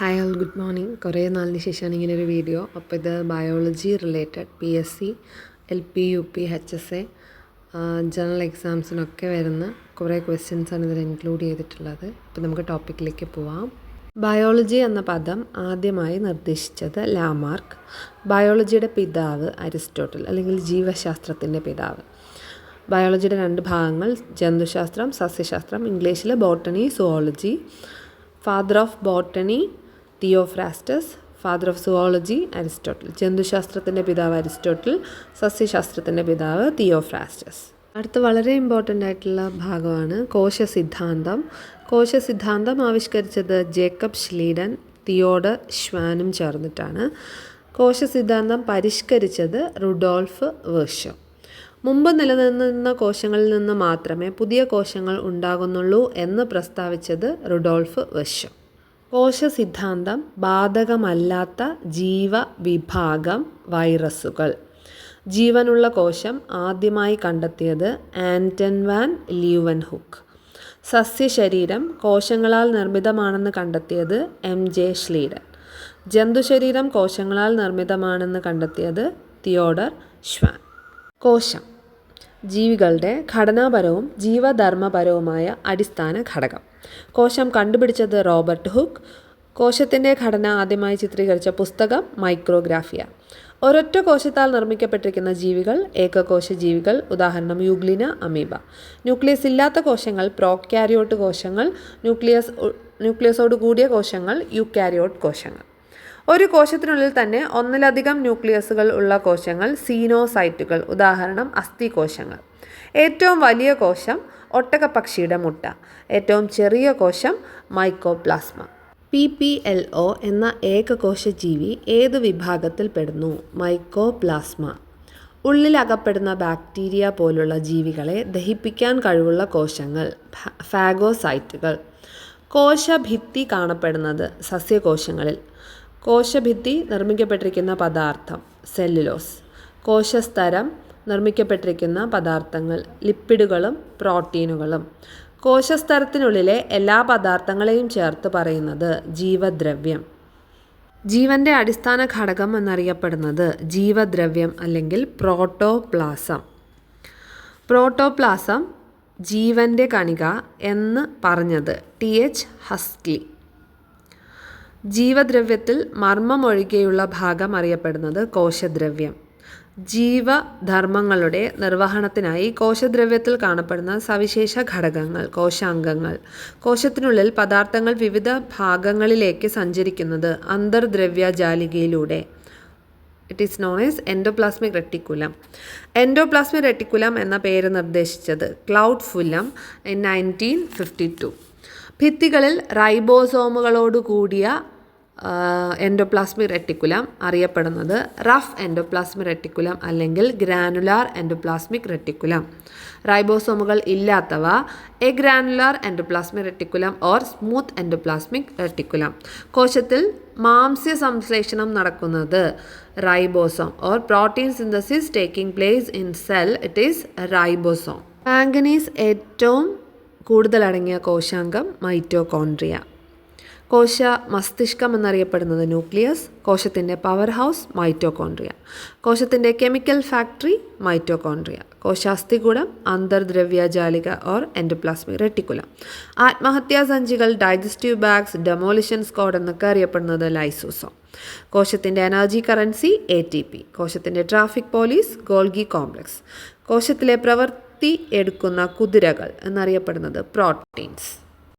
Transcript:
Hi all, good morning. കുറേ നാളിന് ശേഷമാണ് ഇങ്ങനൊരു വീഡിയോ. അപ്പോൾ ഇത് biology related PSC LP UP HSA general എക്സാംസിനൊക്കെ വരുന്ന കുറേ ക്വസ്റ്റ്യൻസാണ് ഇതിൽ ഇൻക്ലൂഡ് ചെയ്തിട്ടുള്ളത്. അപ്പോൾ നമുക്ക് ടോപ്പിക്കിലേക്ക് പോവാം. ബയോളജി എന്ന പദം ആദ്യമായി നിർദ്ദേശിച്ചത് ലാമാർക്ക്. ബയോളജിയുടെ പിതാവ് അരിസ്റ്റോട്ടിൽ, അല്ലെങ്കിൽ ജീവശാസ്ത്രത്തിൻ്റെ പിതാവ്. ബയോളജിയുടെ രണ്ട് ഭാഗങ്ങൾ, ജന്തുശാസ്ത്രം, സസ്യശാസ്ത്രം, ഇംഗ്ലീഷിൽ botany, zoology. Father of botany Theophrastus, father of zoology Aristotle. ജന്തുശാസ്ത്രത്തിൻ്റെ പിതാവ് അരിസ്റ്റോട്ടിൽ, സസ്യശാസ്ത്രത്തിൻ്റെ പിതാവ് തിയോഫ്രാസ്റ്റസ്. അടുത്ത വളരെ ഇമ്പോർട്ടൻ്റ് ആയിട്ടുള്ള ഭാഗമാണ് കോശസിദ്ധാന്തം. കോശസിദ്ധാന്തം ആവിഷ്കരിച്ചത് ജേക്കബ് ഷ്ലീഡൻ, തിയോഡർ ഷ്വാനും ചേർന്നിട്ടാണ്. കോശസിദ്ധാന്തം പരിഷ്കരിച്ചത് റുഡോൾഫ് വെർഷോ. മുമ്പ് നിലനിന്നിരുന്ന കോശങ്ങളിൽ നിന്ന് മാത്രമേ പുതിയ കോശങ്ങൾ ഉണ്ടാകുന്നുള്ളൂ എന്ന് പ്രസ്താവിച്ചത് റുഡോൾഫ് വെർഷോ. കോശസിദ്ധാന്തം ബാധകമല്ലാത്ത ജീവവിഭാഗം വൈറസുകൾ. ജീവനുള്ള കോശം ആദ്യമായി കണ്ടെത്തിയത് ആൻറ്റൺ വാൻ ലീവൻഹുക്ക്. സസ്യശരീരം കോശങ്ങളാൽ നിർമ്മിതമാണെന്ന് കണ്ടെത്തിയത് MJ ഷ്ലീഡൻ. ജന്തുശരീരം കോശങ്ങളാൽ നിർമ്മിതമാണെന്ന് കണ്ടെത്തിയത് തിയോഡർ ഷ്വാൻ. കോശം ജീവികളുടെ ഘടനാപരവും ജീവധർമ്മപരവുമായ അടിസ്ഥാന ഘടകം. കോശം കണ്ടുപിടിച്ചത് റോബർട്ട് ഹുക്ക്. കോശത്തിൻ്റെ ഘടന ആദ്യമായി ചിത്രീകരിച്ച പുസ്തകം മൈക്രോഗ്രാഫിയ. ഒരൊറ്റ കോശത്താൽ നിർമ്മിക്കപ്പെട്ടിരിക്കുന്ന ജീവികൾ ഏകകോശ ജീവികൾ. ഉദാഹരണം യൂഗ്ലിന, അമീബ. ന്യൂക്ലിയസ് ഇല്ലാത്ത കോശങ്ങൾ പ്രോക്യാരിയോട്ട് കോശങ്ങൾ. ന്യൂക്ലിയസോട് കൂടിയ കോശങ്ങൾ യൂക്യാരിയോട്ട് കോശങ്ങൾ. ഒരു കോശത്തിനുള്ളിൽ തന്നെ ഒന്നിലധികം ന്യൂക്ലിയസുകൾ ഉള്ള കോശങ്ങൾ സീനോസൈറ്റുകൾ. ഉദാഹരണം അസ്ഥികോശങ്ങൾ. ഏറ്റവും വലിയ കോശം ഒട്ടകപ്പക്ഷിയുടെ മുട്ട. ഏറ്റവും ചെറിയ കോശം മൈക്കോപ്ലാസ്മ. PPLO എന്ന ഏകകോശ ജീവി ഏത് വിഭാഗത്തിൽ പെടുന്നു? മൈക്കോപ്ലാസ്മ. ഉള്ളിലകപ്പെടുന്ന ബാക്ടീരിയ പോലുള്ള ജീവികളെ ദഹിപ്പിക്കാൻ കഴിവുള്ള കോശങ്ങൾ ഫാഗോസൈറ്റുകൾ. കോശഭിത്തി കാണപ്പെടുന്നത് സസ്യകോശങ്ങളിൽ. കോശഭിത്തി നിർമ്മിക്കപ്പെട്ടിരിക്കുന്ന പദാർത്ഥം സെല്ലുലോസ്. കോശസ്തരം നിർമ്മിക്കപ്പെട്ടിരിക്കുന്ന പദാർത്ഥങ്ങൾ ലിപ്പിഡുകളും പ്രോട്ടീനുകളും. കോശസ്തരത്തിനുള്ളിലെ എല്ലാ പദാർത്ഥങ്ങളെയും ചേർത്ത് പറയുന്നത് ജീവദ്രവ്യം. ജീവൻ്റെ അടിസ്ഥാന ഘടകം എന്നറിയപ്പെടുന്നത് ജീവദ്രവ്യം അല്ലെങ്കിൽ പ്രോട്ടോപ്ലാസം. പ്രോട്ടോപ്ലാസം ജീവൻ്റെ കണിക എന്ന് പറഞ്ഞത് TH ഹസ്ക്ലി. ജീവദ്രവ്യത്തിൽ മർമ്മമൊഴികെയുള്ള ഭാഗം അറിയപ്പെടുന്നത് കോശദ്രവ്യം. ജീവധർമ്മങ്ങളുടെ നിർവഹണത്തിനായി കോശദ്രവ്യത്തിൽ കാണപ്പെടുന്ന സവിശേഷ ഘടകങ്ങൾ കോശാംഗങ്ങൾ. കോശത്തിനുള്ളിൽ പദാർത്ഥങ്ങൾ വിവിധ ഭാഗങ്ങളിലേക്ക് സഞ്ചരിക്കുന്നത് അന്തർദ്രവ്യജാലികയിലൂടെ. It is known as endoplasmic reticulum. Endoplasmic reticulum എന്ന പേര് നിർദ്ദേശിച്ചത് ക്ലൗഡ് ഫുല്ലം 1952. ഭിത്തികളിൽ റൈബോസോമുകളോട് കൂടിയ എൻഡോപ്ലാസ്മിക് റെട്ടിക്കുലം അറിയപ്പെടുന്നത് റഫ് എൻഡോപ്ലാസ്മിക് റെട്ടിക്കുലം അല്ലെങ്കിൽ ഗ്രാനുലാർ എൻഡോപ്ലാസ്മിക് റെട്ടിക്കുലം. റൈബോസോമുകൾ ഇല്ലാത്തവ agranular endoplasmic reticulum or smooth endoplasmic reticulum. കോശത്തിൽ മാംസ്യ സംശ്ലേഷണം നടക്കുന്നത് ribosome or protein synthesis taking place in cell, it is ribosome. Manganese ഏറ്റവും കൂടുതലടങ്ങിയ കോശാംഗം മൈറ്റോകോൺട്രിയ. കോശ മസ്തിഷ്കം എന്നറിയപ്പെടുന്നത് ന്യൂക്ലിയസ്. കോശത്തിൻ്റെ power house mitochondria. കോശത്തിൻ്റെ chemical factory mitochondria. കോശാസ്ഥികൂടം അന്തർദ്രവ്യജാലിക ഓർ എൻഡോപ്ലാസ്മിക് റെട്ടിക്കുലം. ആത്മഹത്യാസഞ്ചികൾ ഡൈജസ്റ്റീവ് ബാഗ്സ്, ഡെമോളിഷൻ സ്ക്വാഡ് എന്നൊക്കെ അറിയപ്പെടുന്നത് ലൈസോസോം. കോശത്തിൻ്റെ എനർജി കറൻസി ATP. കോശത്തിൻ്റെ ട്രാഫിക് പോലീസ് ഗോൾഗി കോംപ്ലക്സ്. കോശത്തിലെ പ്രവൃത്തി എടുക്കുന്ന കുതിരകൾ എന്നറിയപ്പെടുന്നത് പ്രോട്ടീൻസ്.